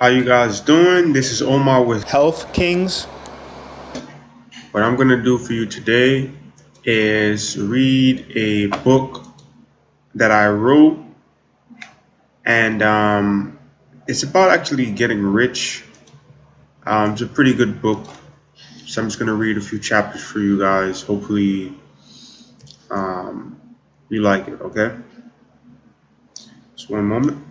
How you guys doing? This is Omar with Health Kings. What I'm gonna do for you today is read a book that I wrote, and it's about actually getting rich. It's a pretty good book, so I'm just gonna read a few chapters for you guys. Hopefully, um, you like it. Okay, just one moment.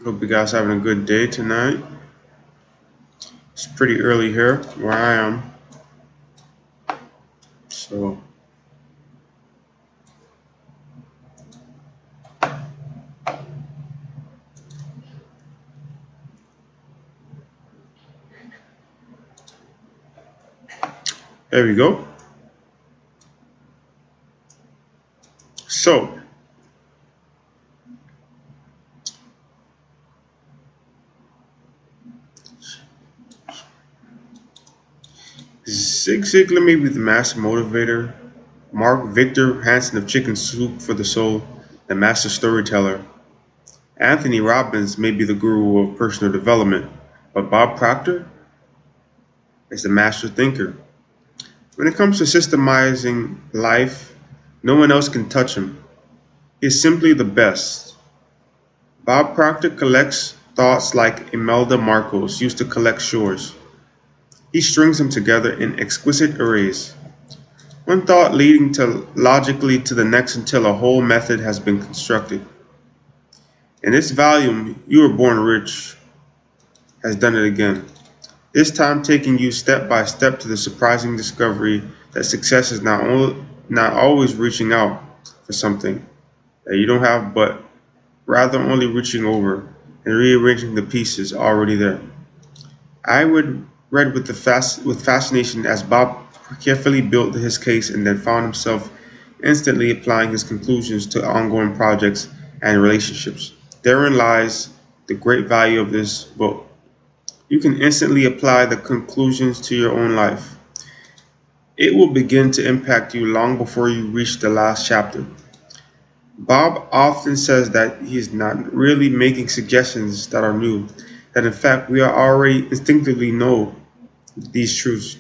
Hope you guys having a good day tonight. It's pretty early here where I am, so there we go. So, Zig Ziglar may be the master motivator, Mark Victor Hansen of Chicken Soup for the Soul, the master storyteller. Anthony Robbins may be the guru of personal development, but Bob Proctor is the master thinker. When it comes to systemizing life, no one else can touch him. He is simply the best. Bob Proctor collects thoughts like Imelda Marcos used to collect shores. He strings them together in exquisite arrays, one thought leading logically to the next until a whole method has been constructed. In this volume, You Were Born Rich has done it again, this time taking you step by step to the surprising discovery that success is not always reaching out for something that you don't have, but rather only reaching over and rearranging the pieces already there. I would read with fascination as Bob carefully built his case and then found himself instantly applying his conclusions to ongoing projects and relationships. Therein lies the great value of this book. You can instantly apply the conclusions to your own life. It will begin to impact you long before you reach the last chapter. Bob often says that he is not really making suggestions that are new, that in fact we are already instinctively know these truths.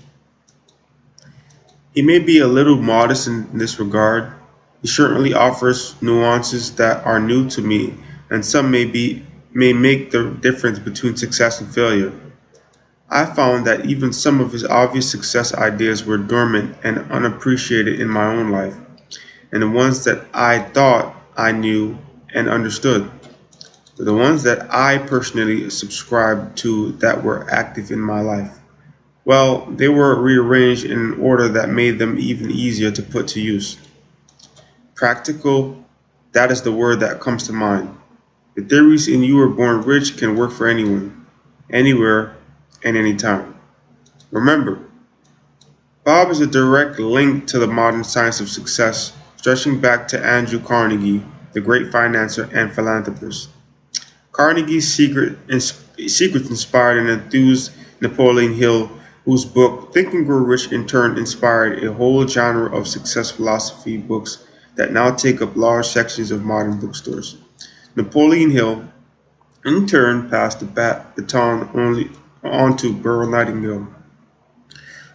He may be a little modest in this regard. He certainly offers nuances that are new to me, and some may make the difference between success and failure. I found that even some of his obvious success ideas were dormant and unappreciated in my own life, and the ones that I thought I knew and understood were the ones that I personally subscribed to that were active in my life. Well, they were rearranged in an order that made them even easier to put to use. Practical, that is the word that comes to mind. The theories in You Were Born Rich can work for anyone, anywhere, and anytime. Remember, Bob is a direct link to the modern science of success, stretching back to Andrew Carnegie, the great financier and philanthropist. Carnegie's secrets inspired and enthused Napoleon Hill, whose book Think and Grow Rich in turn inspired a whole genre of success philosophy books that now take up large sections of modern bookstores. Napoleon Hill, in turn, passed the baton on to Burl Nightingale,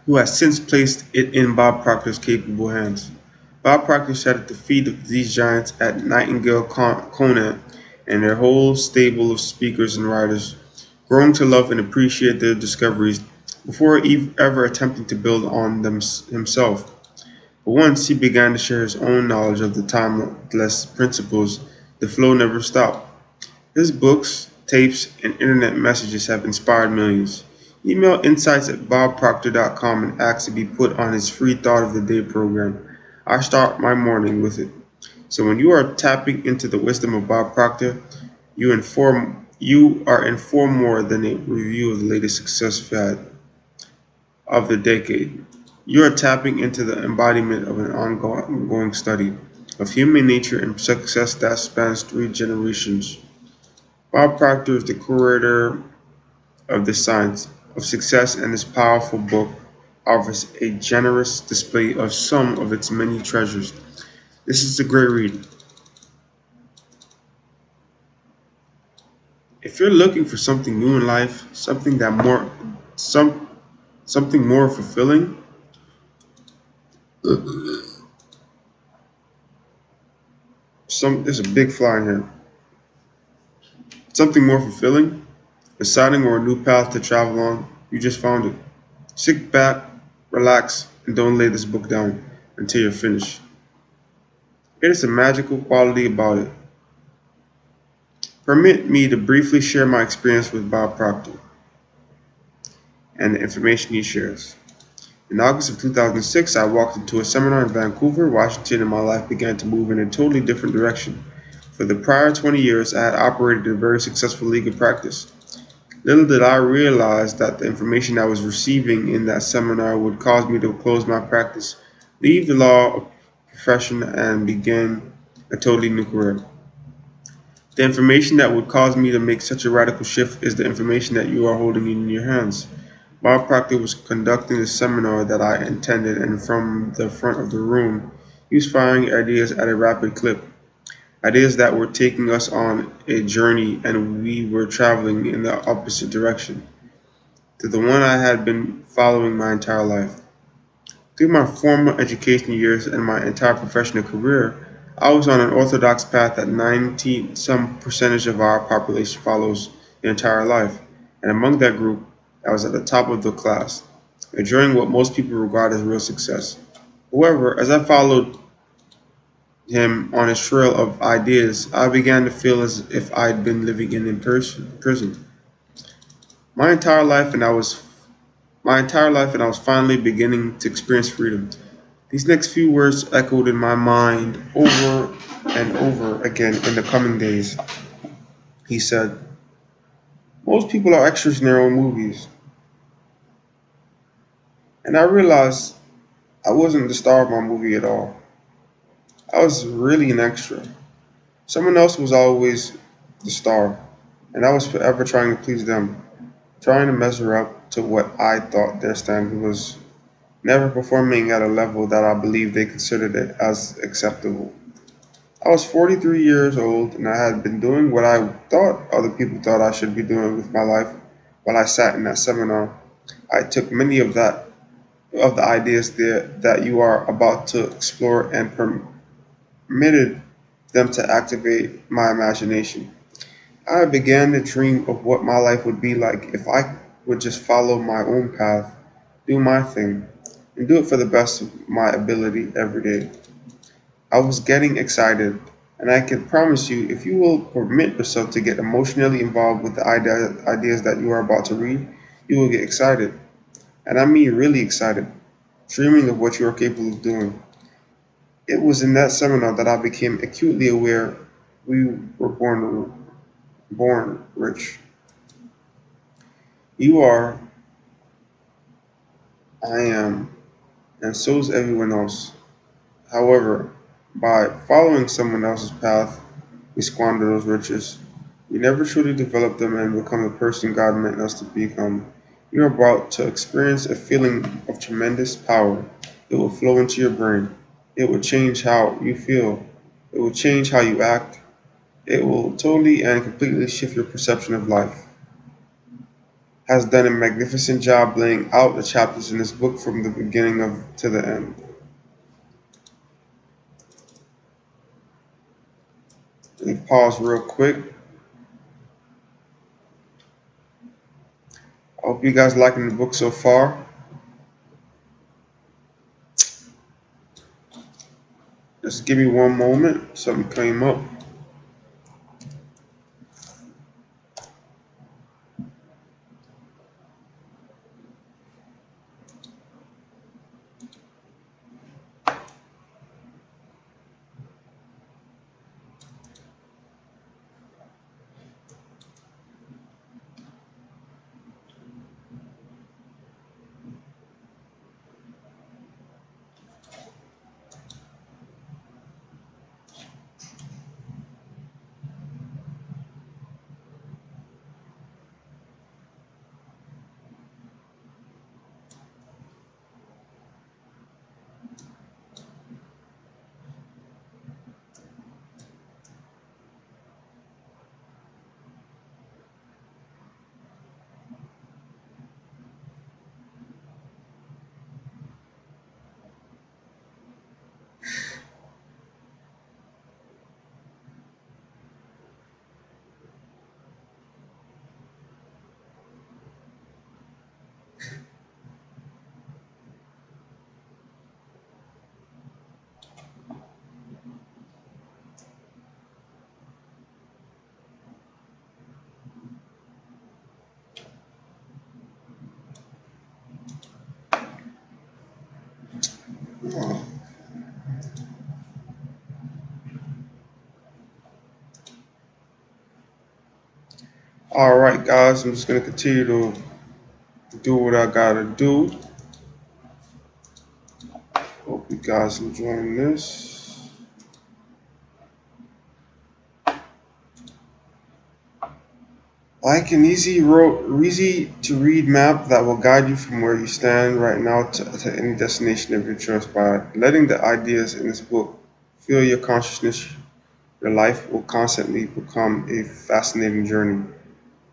who has since placed it in Bob Proctor's capable hands. Bob Proctor sat at the feet of these giants at Nightingale Conant and their whole stable of speakers and writers, growing to love and appreciate their discoveries before ever attempting to build on them himself. But once he began to share his own knowledge of the timeless principles, the flow never stopped. His books, tapes, and internet messages have inspired millions. Email insights at bobproctor.com and ask to be put on his free Thought of the Day program. I start my morning with it. So when you are tapping into the wisdom of Bob Proctor, You are informed more than a review of the latest success fad of the decade. You are tapping into the embodiment of an ongoing study of human nature and success that spans 3 generations. Bob Proctor is the curator of the science of success, and this powerful book offers a generous display of some of its many treasures. This is a great read. If you're looking for something new in life, some something more fulfilling, there's a big fly in here. Something more fulfilling, exciting, or a new path to travel on, you just found it. Sit back, relax, and don't lay this book down until you're finished. It is a magical quality about it. Permit me to briefly share my experience with Bob Proctor and the information he shares. In August of 2006, I walked into a seminar in Vancouver, Washington, and my life began to move in a totally different direction. For the prior 20 years, I had operated a very successful legal practice. Little did I realize that the information I was receiving in that seminar would cause me to close my practice, leave the law profession, and begin a totally new career. The information that would cause me to make such a radical shift is the information that you are holding in your hands. Bob Proctor was conducting the seminar that I attended, and from the front of the room, he was firing ideas at a rapid clip. Ideas that were taking us on a journey, and we were traveling in the opposite direction to the one I had been following my entire life. Through my formal education years and my entire professional career, I was on an orthodox path that 90 some percentage of our population follows their entire life, and among that group, I was at the top of the class, enjoying what most people regard as real success. However, as I followed him on his trail of ideas, I began to feel as if I'd been living in prison. My entire life, and I was finally beginning to experience freedom. These next few words echoed in my mind over and over again in the coming days. He said, "Most people are extras in their own movies." And I realized I wasn't the star of my movie at all. I was really an extra. Someone else was always the star, and I was forever trying to please them, trying to measure up to what I thought their standard was, never performing at a level that I believed they considered it as acceptable. I was 43 years old, and I had been doing what I thought other people thought I should be doing with my life while I sat in that seminar. I took many of the ideas there that you are about to explore and permitted them to activate my imagination. I began to dream of what my life would be like if I would just follow my own path, do my thing, and do it for the best of my ability every day. I was getting excited, and I can promise you, if you will permit yourself to get emotionally involved with the ideas that you are about to read, you will get excited. And I mean really excited, dreaming of what you are capable of doing. It was in that seminar that I became acutely aware we were born rich. You are, I am, and so is everyone else. However, by following someone else's path, we squander those riches. We never truly develop them and become the person God meant us to become. You are about to experience a feeling of tremendous power. It will flow into your brain. It will change how you feel. It will change how you act. It will totally and completely shift your perception of life. Has done a magnificent job laying out the chapters in this book from the beginning of to the end. Let me pause real quick. I hope you guys liking the book so far. Just give me one moment. Something came up. All right, guys, I'm just gonna continue to do what I gotta do. Hope you guys enjoying this. Like an easy to read map that will guide you from where you stand right now to any destination of your choice. By letting the ideas in this book fill your consciousness, your life will constantly become a fascinating journey.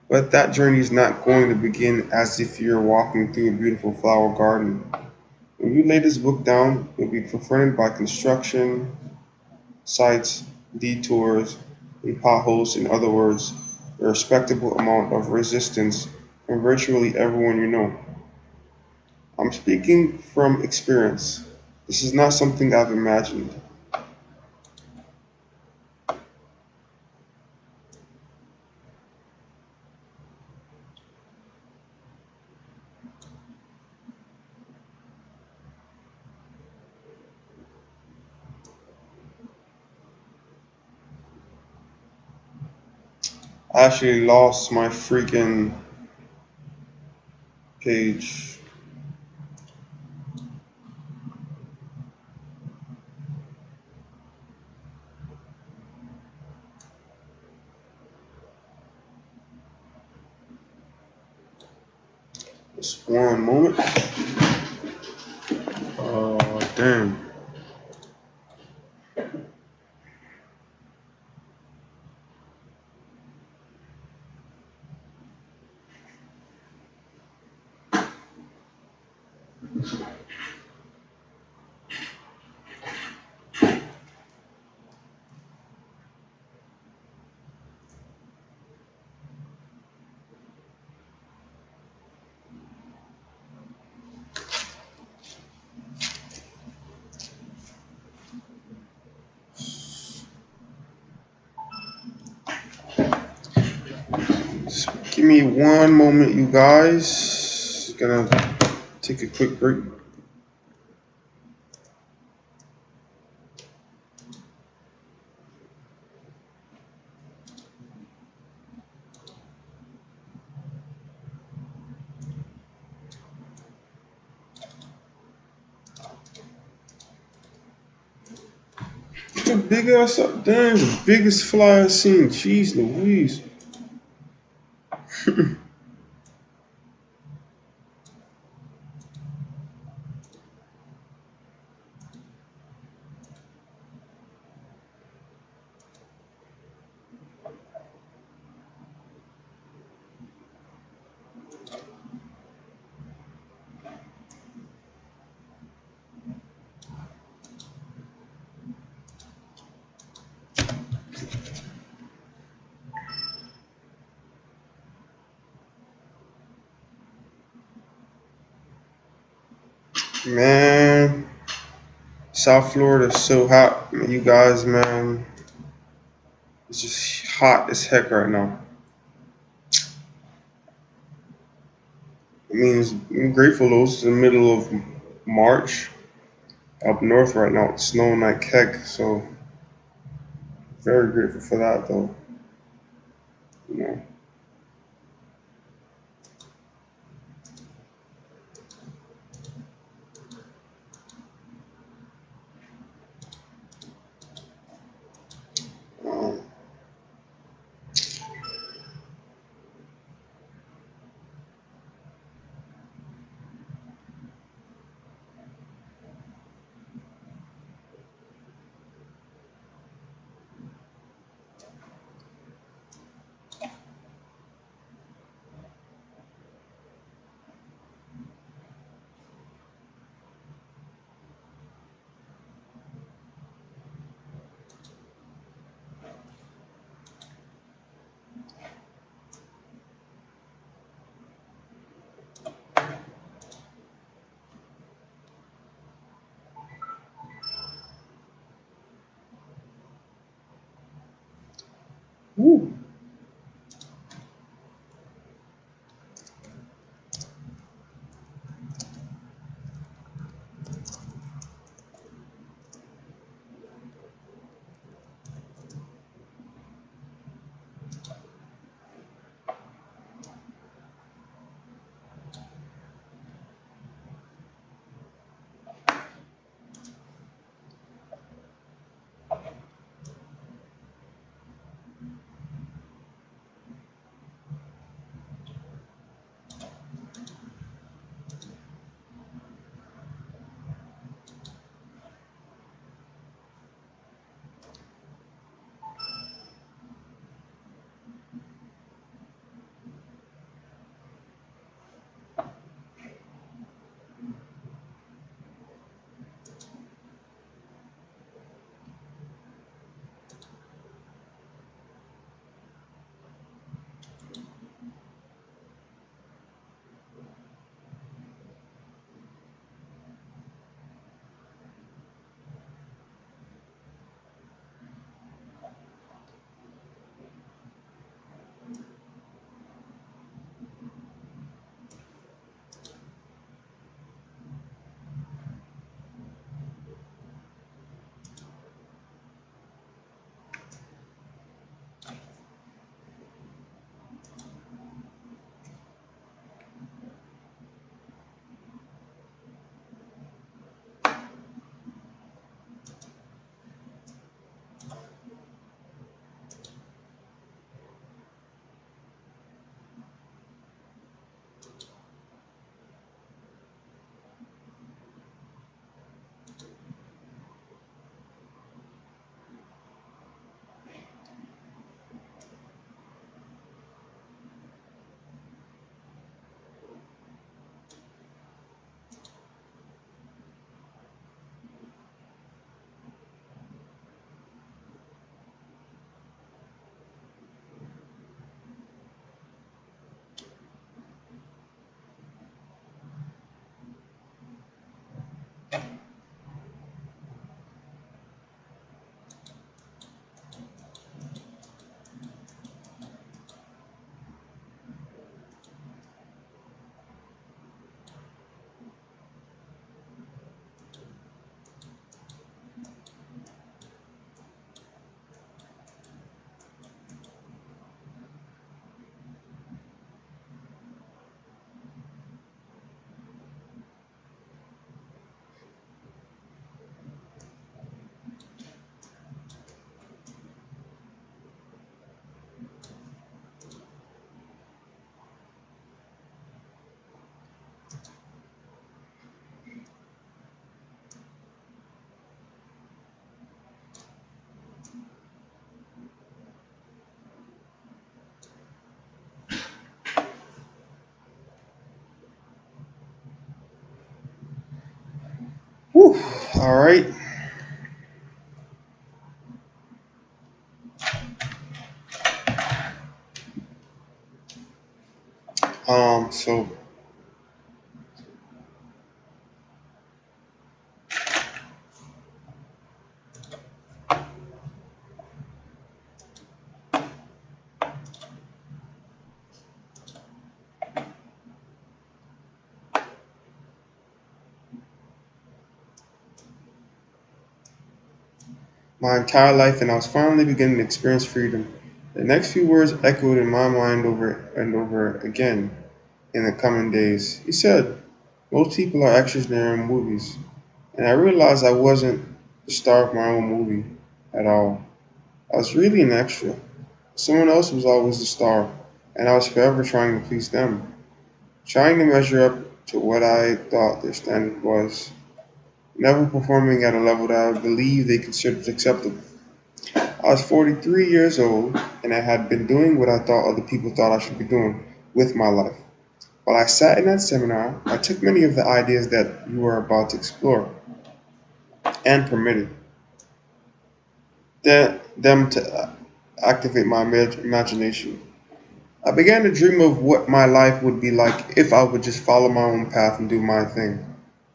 But that journey is not going to begin as if you're walking through a beautiful flower garden. When you lay this book down, you'll be confronted by construction, sites, detours, and potholes. In other words, a respectable amount of resistance from virtually everyone you know. I'm speaking from experience. This is not something I've imagined. I actually lost my freaking page. Just one moment. Oh, damn. Just give me one moment, you guys. Just gonna take a quick break. The big ass up, damn, the biggest fly I've seen. Jeez Louise. Man, South Florida is so hot. You guys, man, it's just hot as heck right now. I'm grateful though. It's the middle of March. Up north right now, it's snowing like heck. So very grateful for that though. You know. Um, Whew. All right. So my entire life, and I was finally beginning to experience freedom. The next few words echoed in my mind over and over again in the coming days. He said, most people are extras in their own movies. And I realized I wasn't the star of my own movie at all. I was really an extra. Someone else was always the star, and I was forever trying to please them, trying to measure up to what I thought their standard was, never performing at a level that I believed they considered acceptable. I was 43 years old, and I had been doing what I thought other people thought I should be doing with my life. While I sat in that seminar, I took many of the ideas that you were about to explore and permitted them to activate my imagination. I began to dream of what my life would be like if I would just follow my own path and do my thing,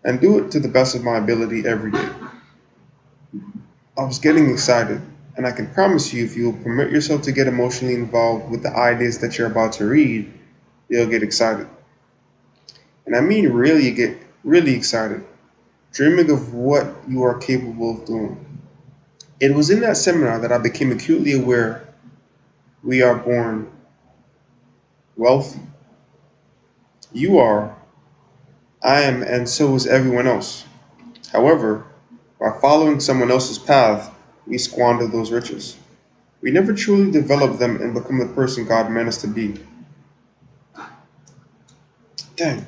and do it to the best of my ability every day. I was getting excited, and I can promise you if you will permit yourself to get emotionally involved with the ideas that you're about to read, you'll get excited. And I mean really get really excited, dreaming of what you are capable of doing. It was in that seminar that I became acutely aware we are born wealthy. You are, I am, and so is everyone else. However, by following someone else's path, we squander those riches. We never truly develop them and become the person God meant us to be. Dang,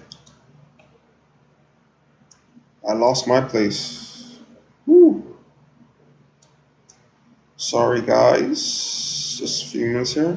I lost my place. Woo. Sorry, guys. Just a few minutes here.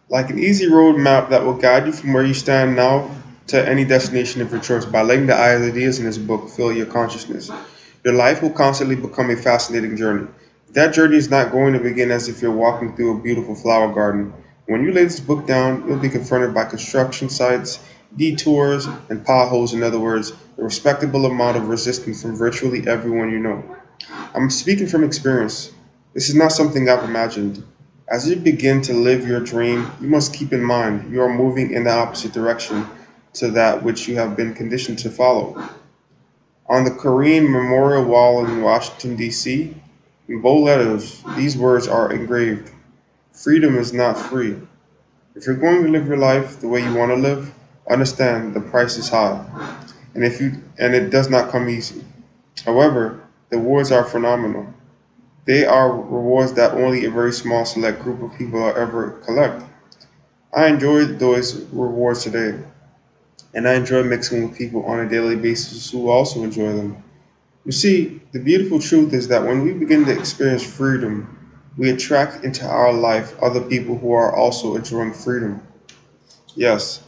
Like an easy road map that will guide you from where you stand now to any destination of your choice by letting the ideas in this book fill your consciousness. Your life will constantly become a fascinating journey. That journey is not going to begin as if you're walking through a beautiful flower garden. When you lay this book down, you'll be confronted by construction sites, detours, and potholes, in other words, a respectable amount of resistance from virtually everyone you know. I'm speaking from experience. This is not something I've imagined. As you begin to live your dream, you must keep in mind you are moving in the opposite direction to that which you have been conditioned to follow. On the Korean Memorial Wall in Washington, D.C., in bold letters, these words are engraved: freedom is not free. If you're going to live your life the way you want to live, understand the price is high, and it does not come easy. However, the rewards are phenomenal. They are rewards that only a very small select group of people will ever collect. I enjoy those rewards today, and I enjoy mixing with people on a daily basis who also enjoy them. You see, the beautiful truth is that when we begin to experience freedom, we attract into our life other people who are also enjoying freedom. Yes,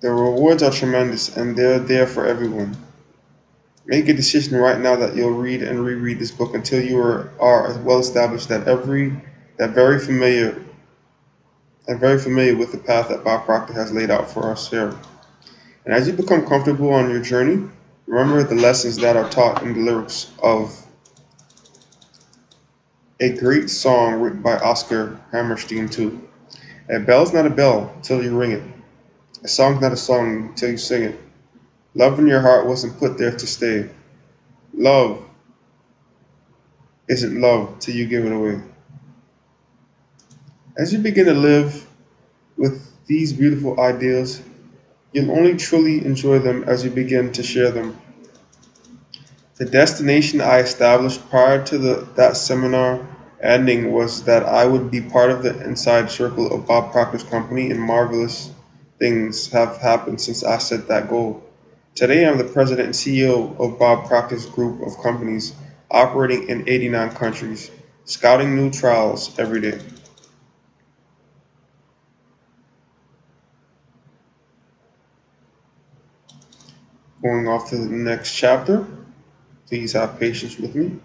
the rewards are tremendous and they're there for everyone. Make a decision right now that you'll read and reread this book until are well established that very familiar with the path that Bob Proctor has laid out for us here. And as you become comfortable on your journey, remember the lessons that are taught in the lyrics of a great song written by Oscar Hammerstein too. A bell's not a bell till you ring it. A song's not a song until you sing it. Love in your heart wasn't put there to stay. Love isn't love till you give it away. As you begin to live with these beautiful ideals, you'll only truly enjoy them as you begin to share them. The destination I established prior to that seminar ending was that I would be part of the inside circle of Bob Proctor's company, and marvelous things have happened since I set that goal. Today, I'm the president and CEO of Bob Proctor's group of companies operating in 89 countries, scouting new trials every day. Going off to the next chapter, please have patience with me.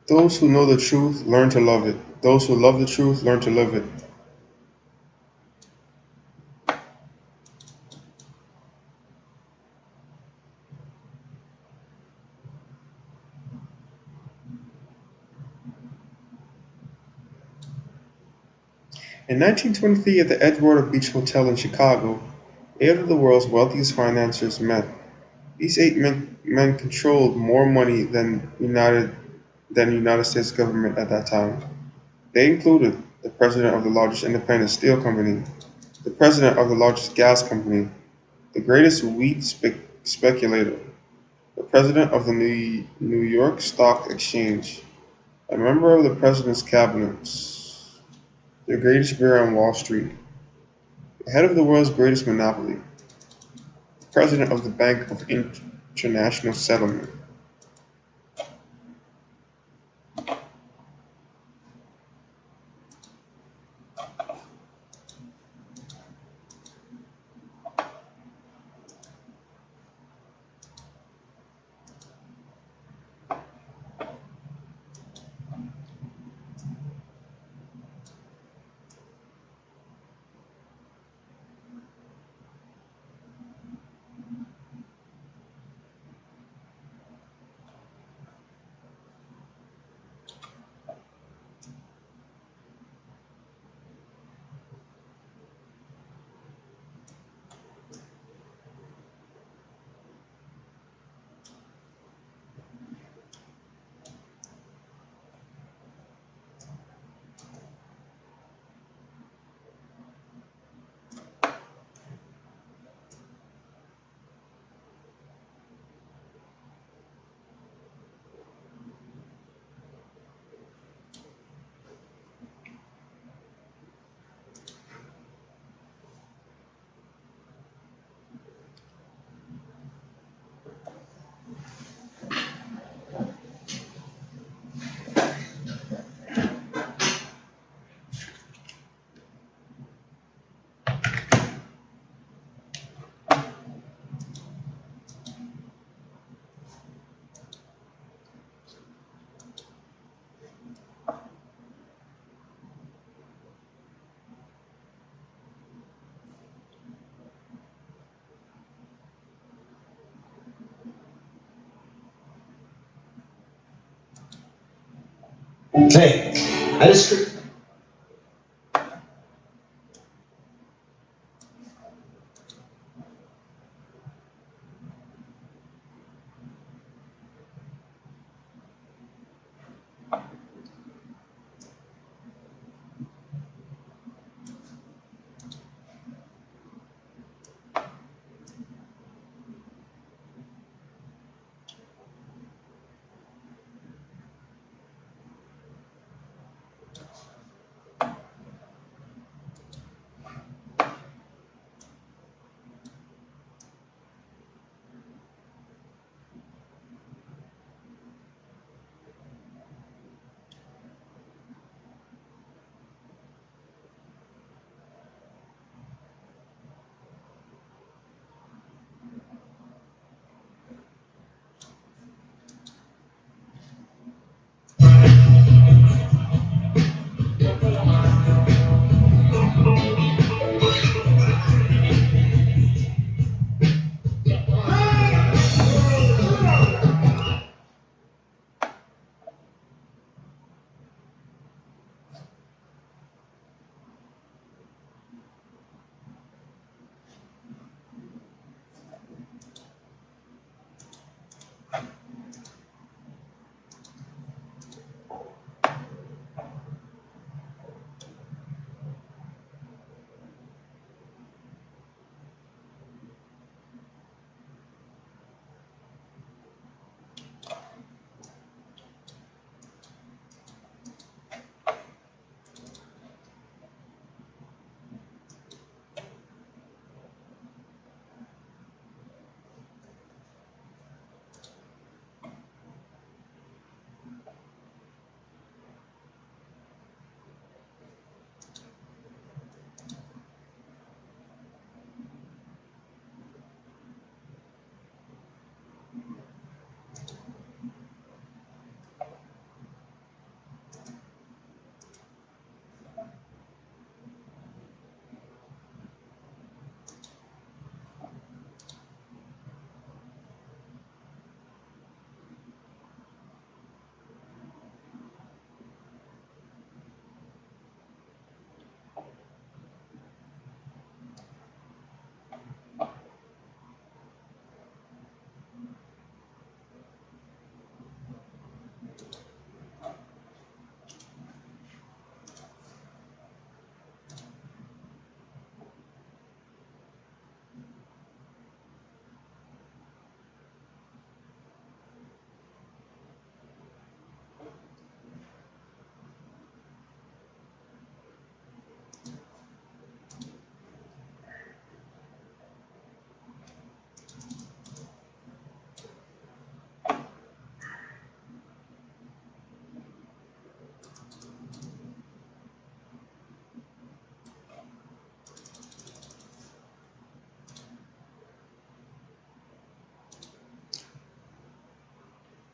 Those who know the truth learn to love it. Those who love the truth learn to live it. In 1923, at the Edgewater Beach Hotel in Chicago, eight of the world's wealthiest financiers met. These eight men controlled more money than the United States government at that time. They included the president of the largest independent steel company, the president of the largest gas company, the greatest wheat speculator, the president of the New York Stock Exchange, a member of the president's cabinet, the greatest bear on Wall Street, the head of the world's greatest monopoly, the president of the Bank of International Settlement. Okay, I just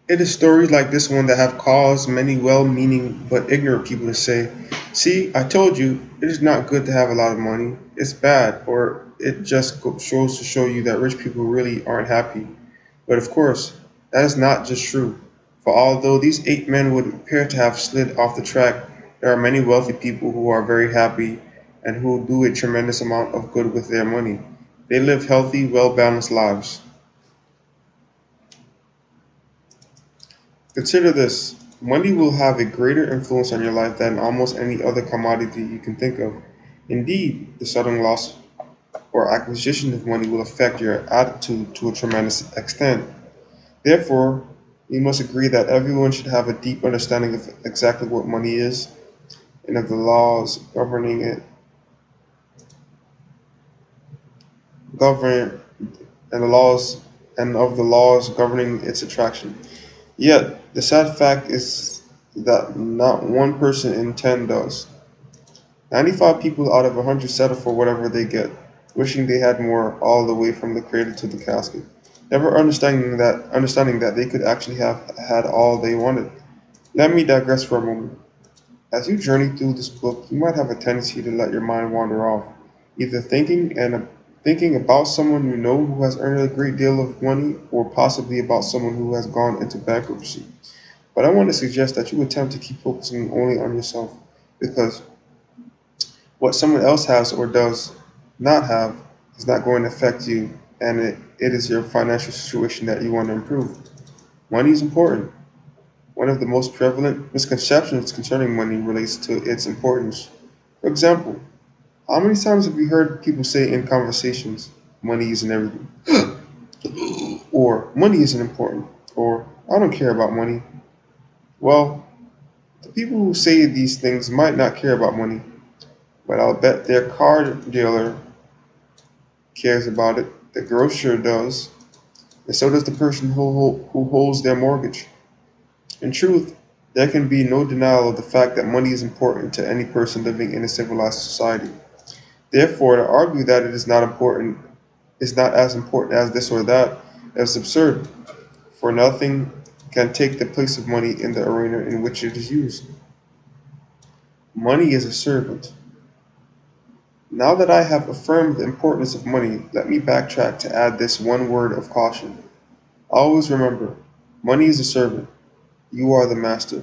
It is stories like this one that have caused many well meaning but ignorant people to say, "See, I told you, it is not good to have a lot of money. It's bad," or it just shows to show you that rich people really aren't happy. But of course, that is not just true. For although these 8 men would appear to have slid off the track, there are many wealthy people who are very happy and who do a tremendous amount of good with their money. They live healthy, well balanced lives. Consider this: money will have a greater influence on your life than almost any other commodity you can think of. Indeed, the sudden loss or acquisition of money will affect your attitude to a tremendous extent. Therefore, we must agree that everyone should have a deep understanding of exactly what money is and of the laws governing it, govern and the laws and of the laws governing its attraction. Yet, the sad fact is that not one person in 10 does. 95 people out of 100 settle for whatever they get, wishing they had more all the way from the cradle to the casket, never understanding that they could actually have had all they wanted. Let me digress for a moment. As you journey through this book, you might have a tendency to let your mind wander off, either thinking about someone you know who has earned a great deal of money, or possibly about someone who has gone into bankruptcy. But I want to suggest that you attempt to keep focusing only on yourself, because what someone else has or does not have is not going to affect you, and it is your financial situation that you want to improve. Money is important. One of the most prevalent misconceptions concerning money relates to its importance. For example, how many times have you heard people say in conversations, money isn't everything, or money isn't important, or I don't care about money? Well, the people who say these things might not care about money, but I'll bet their car dealer cares about it, the grocer does, and so does the person who holds their mortgage. In truth, there can be no denial of the fact that money is important to any person living in a civilized society. Therefore, to argue that it is not as important as this or that, is absurd, for nothing can take the place of money in the arena in which it is used. Money is a servant. Now that I have affirmed the importance of money, let me backtrack to add this one word of caution. Always remember, money is a servant. You are the master.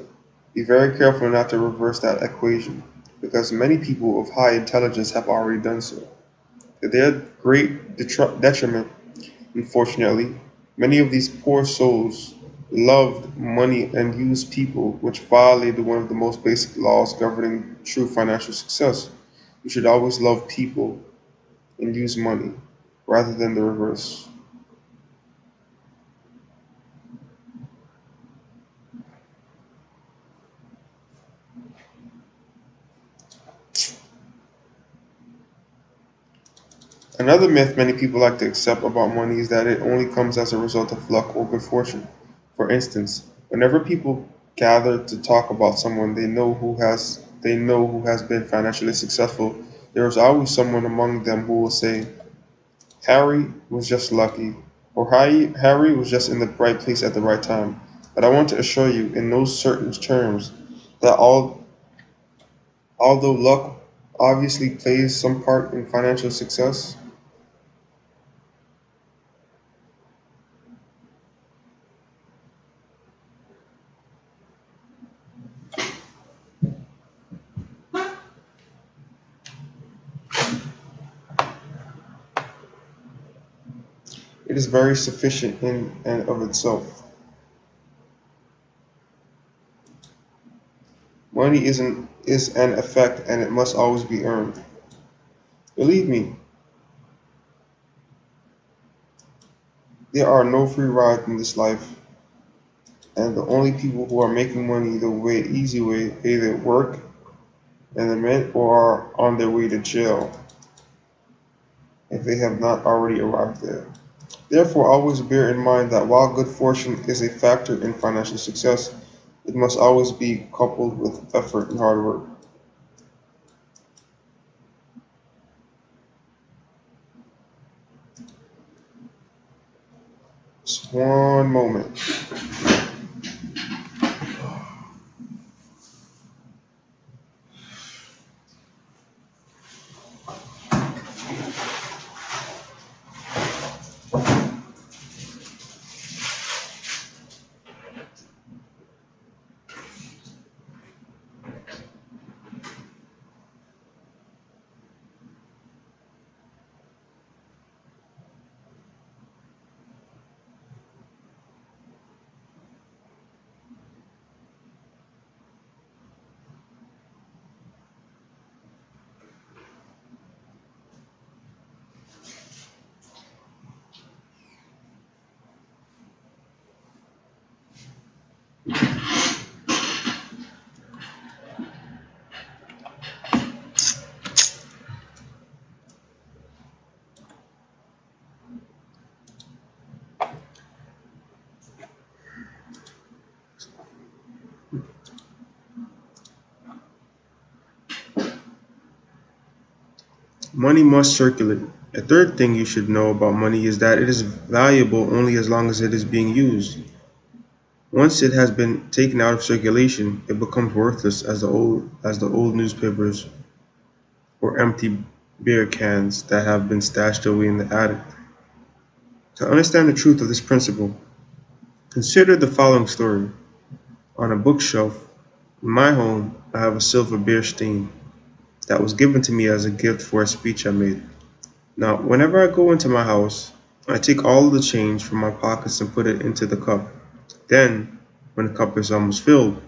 Be very careful not to reverse that equation, because many people of high intelligence have already done so. To their great detriment, unfortunately, many of these poor souls loved money and used people, which violated one of the most basic laws governing true financial success. You should always love people and use money, rather than the reverse. Another myth many people like to accept about money is that it only comes as a result of luck or good fortune. For instance, whenever people gather to talk about someone they know who has been financially successful, there is always someone among them who will say, Harry was just lucky, or Harry was just in the right place at the right time. But I want to assure you, in those certain terms, that although luck obviously plays some part in financial success, it is very sufficient in and of itself. Money is an effect and it must always be earned. Believe me, there are no free rides in this life, and the only people who are making money the easy way either work in the mint or are on their way to jail if they have not already arrived there. Therefore, always bear in mind that while good fortune is a factor in financial success, it must always be coupled with effort and hard work. Just one moment. Money must circulate. A third thing you should know about money is that it is valuable only as long as it is being used. Once it has been taken out of circulation, it becomes worthless as the old newspapers or empty beer cans that have been stashed away in the attic. To understand the truth of this principle, consider the following story. On a bookshelf in my home, I have a silver beer stain that was given to me as a gift for a speech I made. Now, whenever I go into my house, I take all of the change from my pockets and put it into the cup. Then, when the cup is almost filled,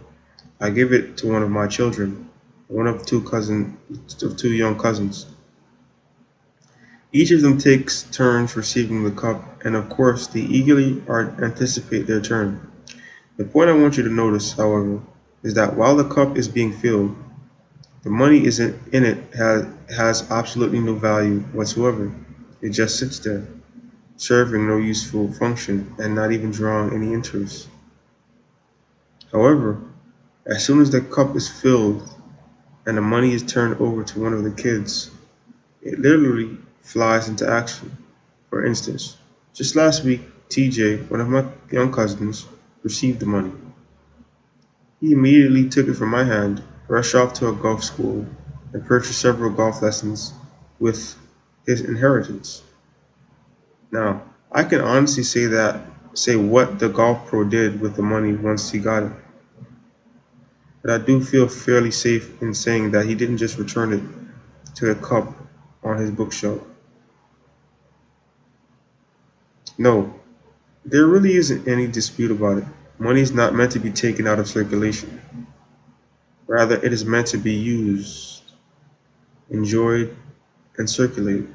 I give it to one of my children, one of two young cousins. Each of them takes turns receiving the cup, and of course they eagerly anticipate their turn. The point I want you to notice, however, is that while the cup is being filled, the money isn't in it has absolutely no value whatsoever. It just sits there, serving no useful function and not even drawing any interest. However, as soon as the cup is filled and the money is turned over to one of the kids, it literally flies into action. For instance, just last week, TJ, one of my young cousins, received the money. He immediately took it from my hand, rushed off to a golf school, and purchased several golf lessons with his inheritance. Now, I can honestly say what the golf pro did with the money once he got it, but I do feel fairly safe in saying that he didn't just return it to the cup on his bookshelf. No, there really isn't any dispute about it. Money is not meant to be taken out of circulation. Rather, it is meant to be used, enjoyed, and circulated.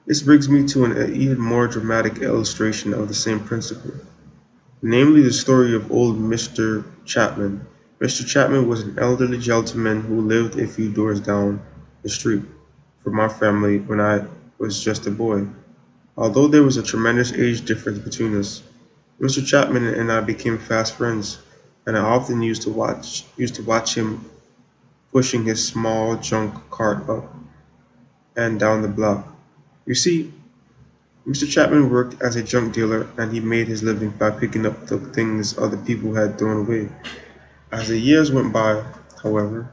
This brings me to an even more dramatic illustration of the same principle, namely the story of old Mr. Chapman. Mr. Chapman was an elderly gentleman who lived a few doors down the street from our family when I was just a boy. Although there was a tremendous age difference between us, Mr. Chapman and I became fast friends, and I often used to watch him pushing his small junk cart up and down the block. You see, Mr. Chapman worked as a junk dealer and he made his living by picking up the things other people had thrown away. As the years went by, however,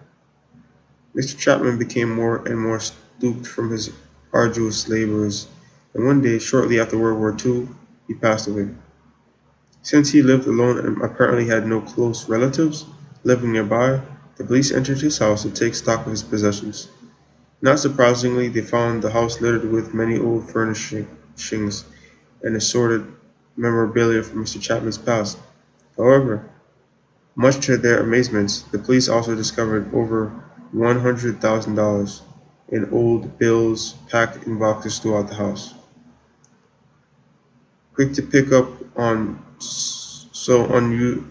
Mr. Chapman became more and more stooped from his arduous labors, and one day, shortly after World War II, he passed away. Since he lived alone and apparently had no close relatives living nearby, the police entered his house to take stock of his possessions. Not surprisingly, they found the house littered with many old furnishings and assorted memorabilia from Mr. Chapman's past. However, much to their amazement, the police also discovered over $100,000 in old bills packed in boxes throughout the house. Quick to pick up on so unu-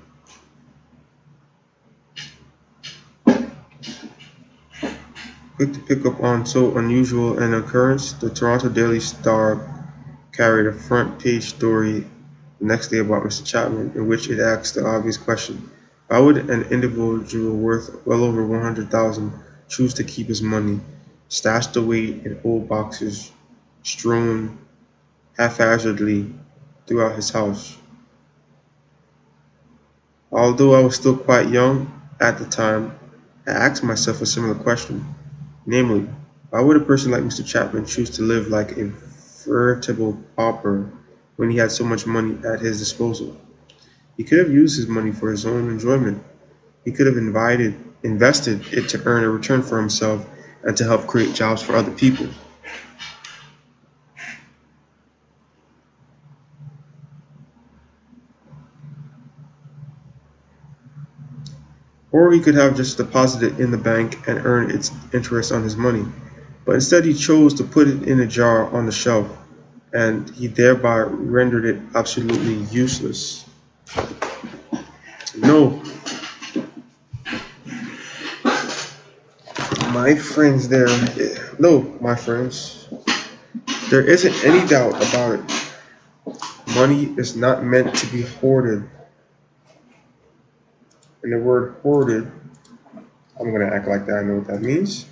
Quick to pick up on so unusual an occurrence, the Toronto Daily Star carried a front page story the next day about Mr. Chapman, in which it asked the obvious question: why would an individual worth well over 100,000 choose to keep his money stashed away in old boxes strewn haphazardly throughout his house? Although I was still quite young at the time, I asked myself a similar question, namely, why would a person like Mr. Chapman choose to live like a veritable pauper when he had so much money at his disposal? He could have used his money for his own enjoyment. He could have invested it to earn a return for himself and to help create jobs for other people. Or he could have just deposited it in the bank and earned its interest on his money. But instead he chose to put it in a jar on the shelf, and he thereby rendered it absolutely useless. No, my friends, there. No, my friends, there isn't any doubt about it. Money is not meant to be hoarded. And the word hoarded, I'm going to act like that I know what that means.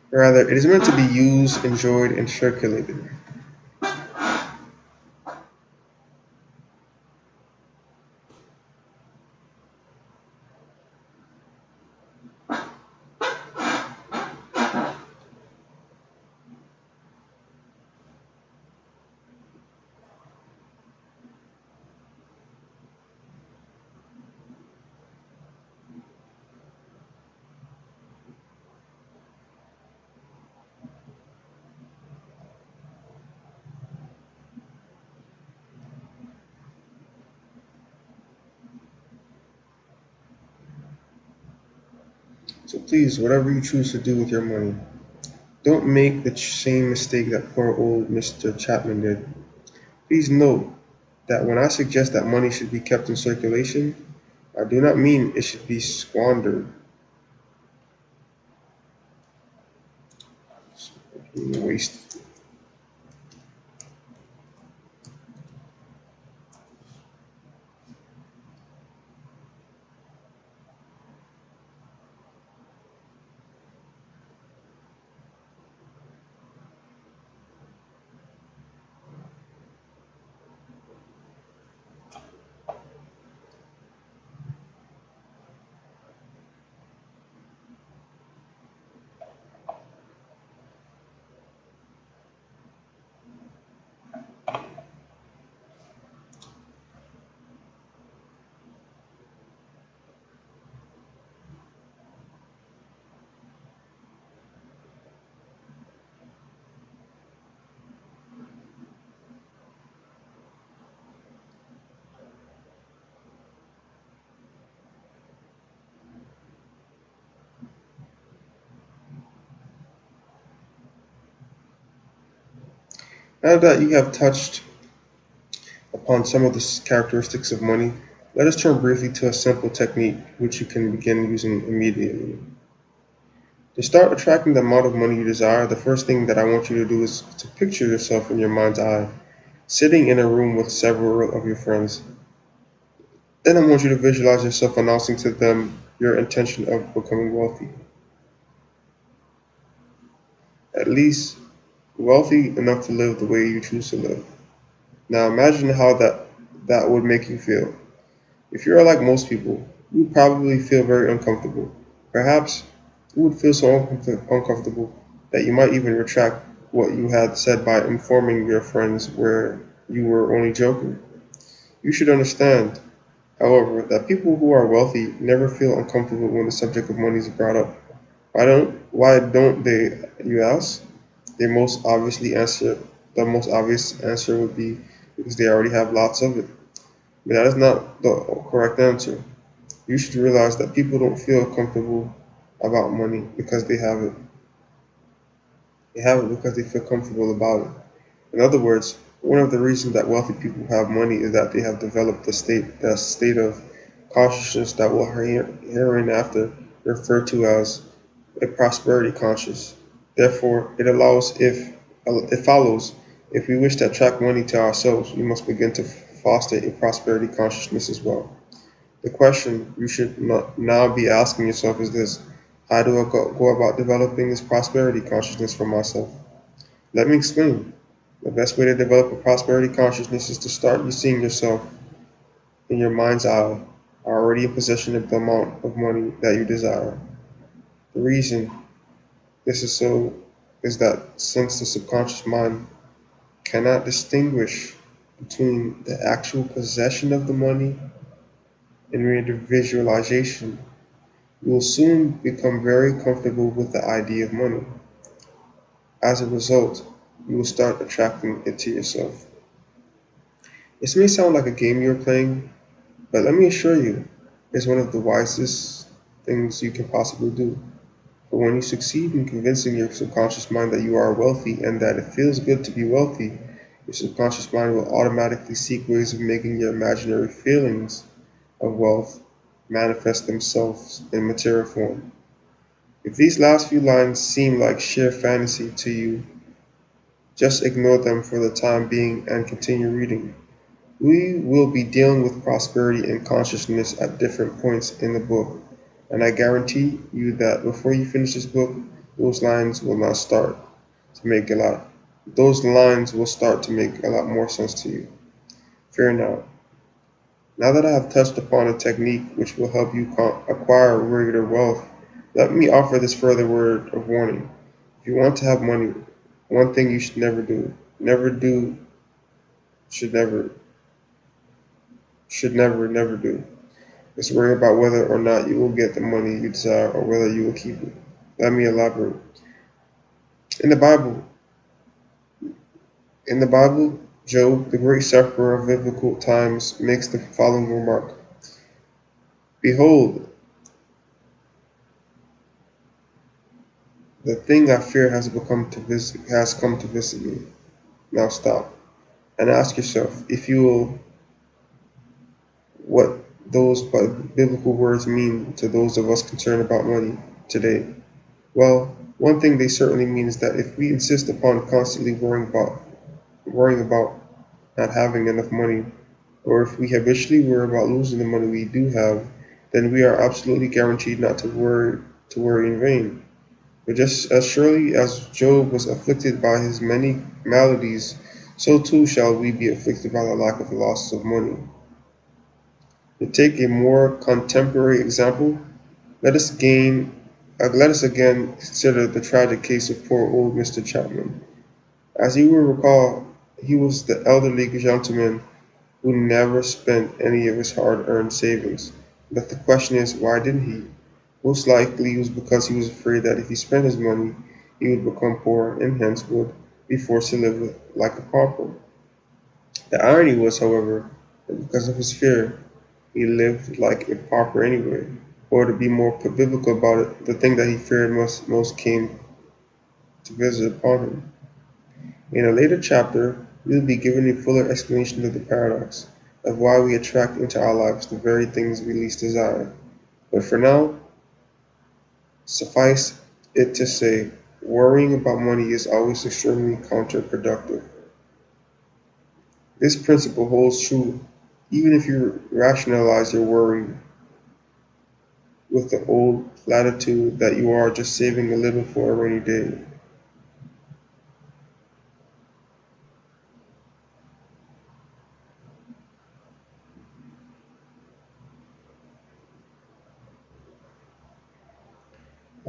Rather, it is meant to be used, enjoyed, and circulated. So please, whatever you choose to do with your money, don't make the same mistake that poor old Mr. Chapman did. Please note that when I suggest that money should be kept in circulation, I do not mean it should be squandered, wasted. Now that you have touched upon some of the characteristics of money, let us turn briefly to a simple technique which you can begin using immediately. To start attracting the amount of money you desire, the first thing that I want you to do is to picture yourself in your mind's eye, sitting in a room with several of your friends. Then I want you to visualize yourself announcing to them your intention of becoming wealthy. At least wealthy enough to live the way you choose to live. Now imagine how that would make you feel. If you are like most people, you would probably feel very uncomfortable. Perhaps you would feel so uncomfortable that you might even retract what you had said by informing your friends where you were only joking. You should understand, however, that people who are wealthy never feel uncomfortable when the subject of money is brought up. Why don't they, you ask? They most obviously answer the most obvious answer would be because they already have lots of it. But that is not the correct answer. You should realize that people don't feel comfortable about money because they have it. They have it because they feel comfortable about it. In other words, one of the reasons that wealthy people have money is that they have developed a state of consciousness that will hereinafter refer to as a prosperity conscious. Therefore, it follows if we wish to attract money to ourselves, we must begin to foster a prosperity consciousness as well. The question you should now be asking yourself is this: how do I go about developing this prosperity consciousness for myself? Let me explain. The best way to develop a prosperity consciousness is to start you seeing yourself in your mind's eye already in possession of the amount of money that you desire. The reason this is so is that since the subconscious mind cannot distinguish between the actual possession of the money and mere visualization, you will soon become very comfortable with the idea of money. As a result, you will start attracting it to yourself. This may sound like a game you're playing, but let me assure you, it's one of the wisest things you can possibly do. But when you succeed in convincing your subconscious mind that you are wealthy and that it feels good to be wealthy, your subconscious mind will automatically seek ways of making your imaginary feelings of wealth manifest themselves in material form. If these last few lines seem like sheer fantasy to you, just ignore them for the time being and continue reading. We will be dealing with prosperity and consciousness at different points in the book, and I guarantee you that before you finish this book, those lines will not start to make a lot. Those lines will start to make a lot more sense to you. Fear not. Now that I have touched upon a technique which will help you acquire greater wealth, let me offer this further word of warning. If you want to have money, one thing you should never do, should never, never do, is worry about whether or not you will get the money you desire or whether you will keep it. Let me elaborate. In the Bible, in the Bible, Job, the great sufferer of biblical times, makes the following remark: Behold, the thing I fear has come to visit me. Now stop and ask yourself if you will what those biblical words mean to those of us concerned about money today. Well, one thing they certainly mean is that if we insist upon constantly worrying about not having enough money, or if we habitually worry about losing the money we do have, then we are absolutely guaranteed not to worry in vain. But just as surely as Job was afflicted by his many maladies, so too shall we be afflicted by the lack of losses of money. To take a more contemporary example, let us again consider the tragic case of poor old Mr. Chapman. As you will recall, he was the elderly gentleman who never spent any of his hard-earned savings. But the question is, why didn't he? Most likely it was because he was afraid that if he spent his money, he would become poor and hence would be forced to live like a pauper. The irony was, however, that because of his fear, he lived like a pauper anyway. Or to be more biblical about it, the thing that he feared most came to visit upon him. In a later chapter, we will be given a fuller explanation of the paradox of why we attract into our lives the very things we least desire. But for now, suffice it to say, worrying about money is always extremely counterproductive. This principle holds true even if you rationalize your worry with the old platitude that you are just saving a little for a rainy day.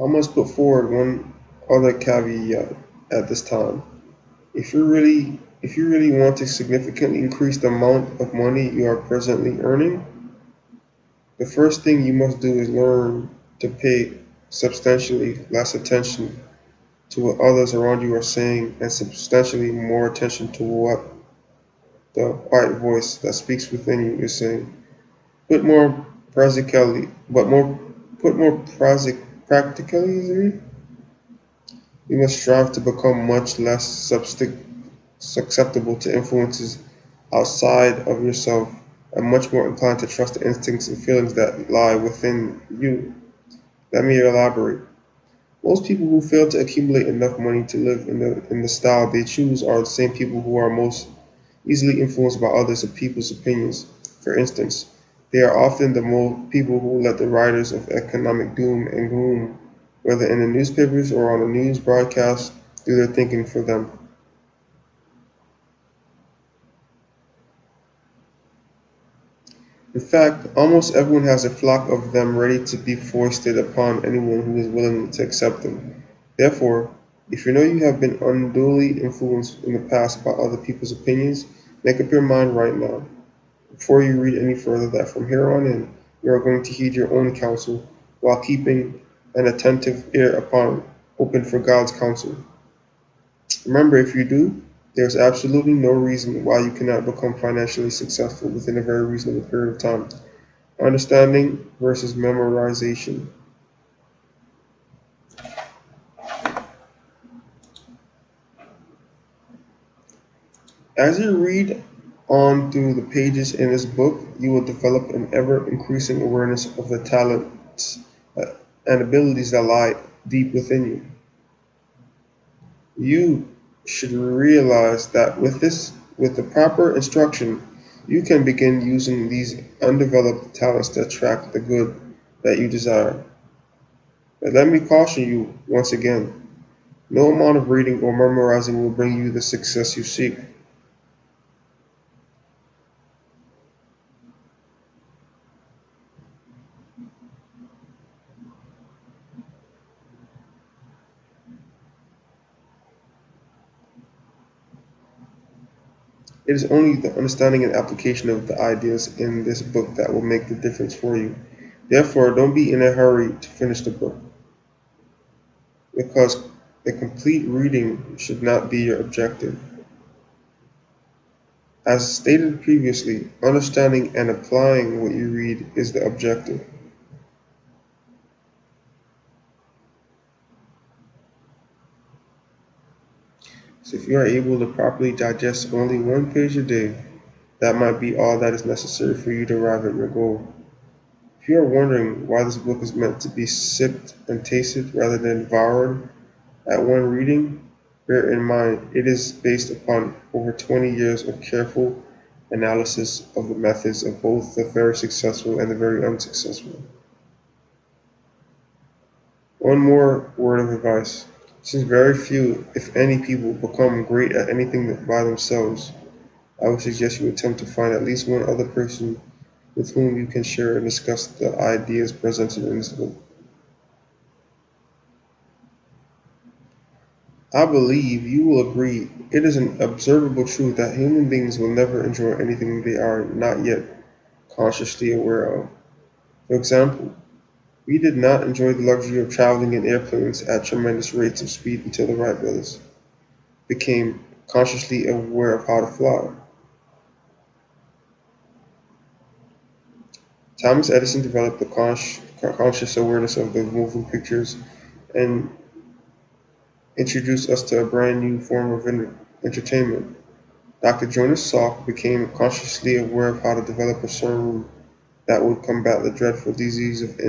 I must put forward one other caveat at this time. If you really want to significantly increase the amount of money you are presently earning, the first thing you must do is learn to pay substantially less attention to what others around you are saying and substantially more attention to what the quiet voice that speaks within you is saying. Put more practically, but more put more practically, you must strive to become much less susceptible to influences outside of yourself and much more inclined to trust the instincts and feelings that lie within you. Let me elaborate. Most people who fail to accumulate enough money to live in the style they choose are the same people who are most easily influenced by others or people's opinions. For instance, they are often the people who let the writers of economic doom and gloom, whether in the newspapers or on a news broadcast, do their thinking for them. In fact, almost everyone has a flock of them ready to be foisted upon anyone who is willing to accept them. Therefore, if you know you have been unduly influenced in the past by other people's opinions, make up your mind right now, before you read any further, that from here on in, you are going to heed your own counsel while keeping an attentive ear open for God's counsel. Remember, if you do, there is absolutely no reason why you cannot become financially successful within a very reasonable period of time. Understanding versus memorization. As you read on through the pages in this book, you will develop an ever-increasing awareness of the talents and abilities that lie deep within you. You should realize that with the proper instruction, you can begin using these undeveloped talents to attract the good that you desire. But let me caution you once again, no amount of reading or memorizing will bring you the success you seek. It is only the understanding and application of the ideas in this book that will make the difference for you. Therefore, don't be in a hurry to finish the book, because a complete reading should not be your objective. As stated previously, understanding and applying what you read is the objective. So if you are able to properly digest only one page a day, that might be all that is necessary for you to arrive at your goal. If you are wondering why this book is meant to be sipped and tasted rather than devoured at one reading, bear in mind it is based upon over 20 years of careful analysis of the methods of both the very successful and the very unsuccessful. One more word of advice. Since very few, if any, people become great at anything by themselves, I would suggest you attempt to find at least one other person with whom you can share and discuss the ideas presented in this book. I believe you will agree it is an observable truth that human beings will never enjoy anything they are not yet consciously aware of. For example, we did not enjoy the luxury of traveling in airplanes at tremendous rates of speed until the Wright brothers became consciously aware of how to fly. Thomas Edison developed the conscious awareness of the moving pictures and introduced us to a brand new form of entertainment. Dr. Jonas Salk became consciously aware of how to develop a serum that would combat the dreadful disease of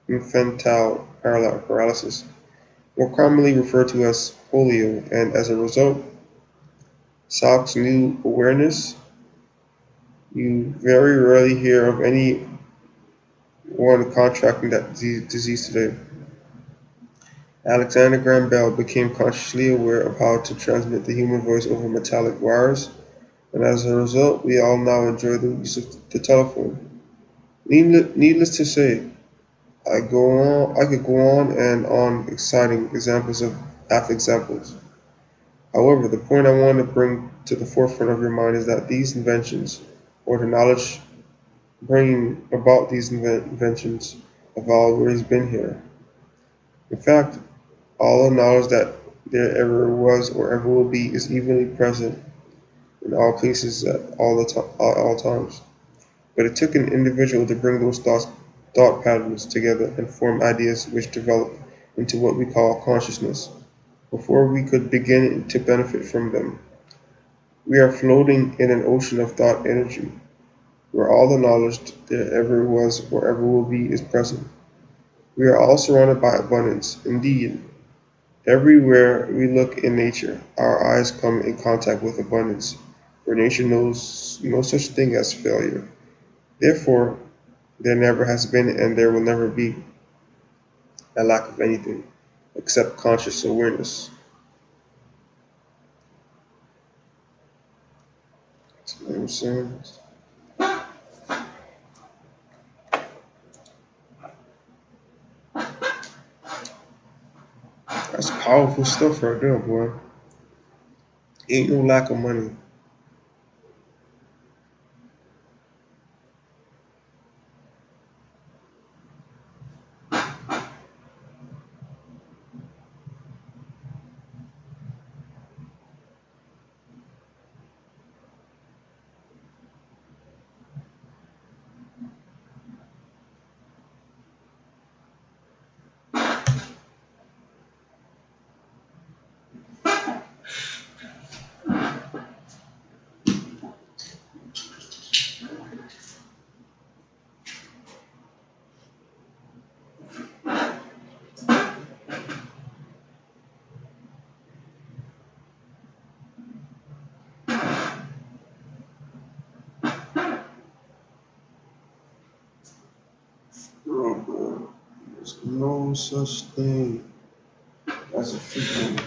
infantile paralysis, more commonly referred to as polio, and as a result, Salk's new awareness, you very rarely hear of anyone contracting that disease today. Alexander Graham Bell became consciously aware of how to transmit the human voice over metallic wires, and as a result, we all now enjoy the use of the telephone. Needless to say, I could go on and on exciting examples after examples. However, the point I want to bring to the forefront of your mind is that these inventions, or the knowledge bringing about these inventions, have always been here. In fact, all the knowledge that there ever was or ever will be is evenly present in all places at all times. But it took an individual to bring those thought patterns together and form ideas which develop into what we call consciousness before we could begin to benefit from them. We are floating in an ocean of thought energy, where all the knowledge there ever was or ever will be is present. We are all surrounded by abundance. Indeed, everywhere we look in nature, our eyes come in contact with abundance, for nature knows no such thing as failure. Therefore, there never has been and there will never be a lack of anything except conscious awareness. You know what I'm saying? That's powerful stuff right there, boy. Ain't no lack of money. Oh, boy. No such thing as a freaking